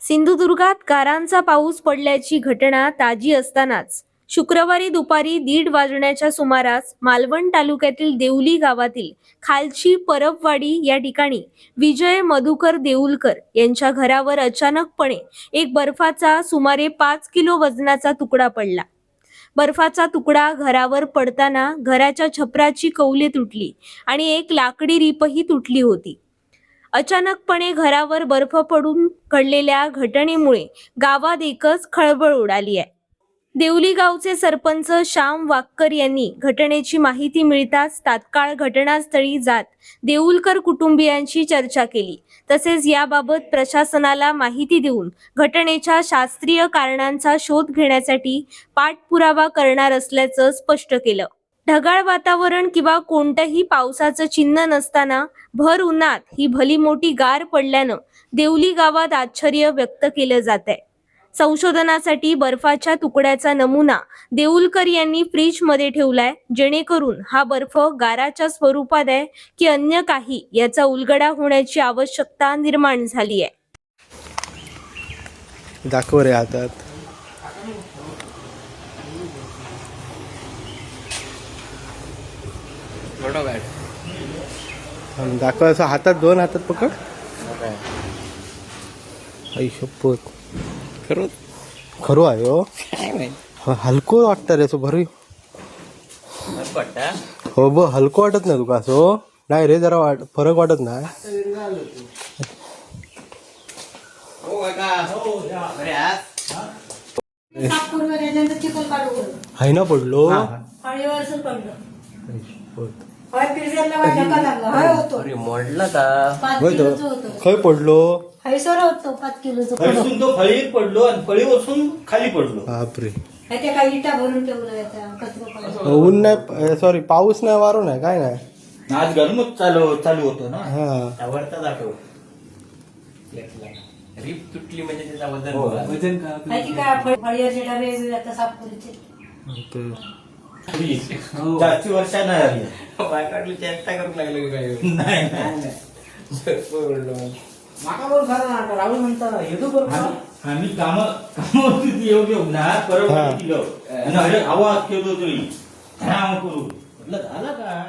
सिंधुदुर्गात गारांचा पाऊस पडल्याची घटना ताजी असतानाच शुक्रवारी दुपारी 1:30 वाजण्याच्या सुमारास मालवण तालुक्यातील देवली गावातील खालची परबवाडी या ठिकाणी विजय मधुकर देऊलकर यांच्या घरावर अचानकपणे एक बर्फाचा सुमारे 5 किलो वजनाचा तुकडा पडला। बर्फाचा तुकडा घरावर पडताना घराच्या छपराची कौले तुटली आणि एक लाकडी रीपही तुटली होती। अचानकपणे घरावर बर्फ पडून घडलेल्या घटनेमुळे गावात एकच खळबळ उडाली आहे। देवली गावचे सरपंच श्याम वाक्कर यांनी घटनेची माहिती मिळताच तात्काळ घटनास्थळी जात देऊलकर कुटुंबियांशी चर्चा केली, तसेच याबाबत प्रशासनाला माहिती देऊन घटनेच्या शास्त्रीय कारणांचा शोध घेण्यासाठी पाठपुरावा करणार असल्याचं स्पष्ट केलं। ढगाळ वातावरण किंवा कोणतंही पावसाचं चिन्ह नसताना भर उन्हात ही भली मोठी गार पडल्यानं देवली गावात आश्चर्य व्यक्त केलं जात आहे। संशोधनासाठी बर्फाच्या तुकड्याचा नमुना देऊलकर यांनी फ्रीज मध्ये ठेवलाय, जेणेकरून हा बर्फ गाराच्या स्वरूपात आहे की अन्य काही याचा उलगडा होण्याची आवश्यकता निर्माण झाली आहे। दाखव रे हातात दाखव, असं हातात दोन हातात पकड। आई शपथ, खरो आहे हो, हलको वाटतं रे असं भरी हो ब हलको वाटत नाही तुका असं? नाही रे, जरा फरक वाटत नाही। हाय ना पडलो मोडला का खय पडलो? तो फळीत पडलो आणि फळीवरून खाली पडलो। बापरे, ऊन नाही, सॉरी पाऊस नाही, वारो नाही, काय नाही, आज गरमच चालू होतो ना। हा आवडता दाखव रीप तुटली म्हणजे त्याचा वजन जास्ती वर्षा नाही आली। काढली चेष्टा करून लागले काय? नाही राहुल म्हणता आम्ही काम येऊ ना परत आवाज केलो तरी करू म्हटलं झालं का?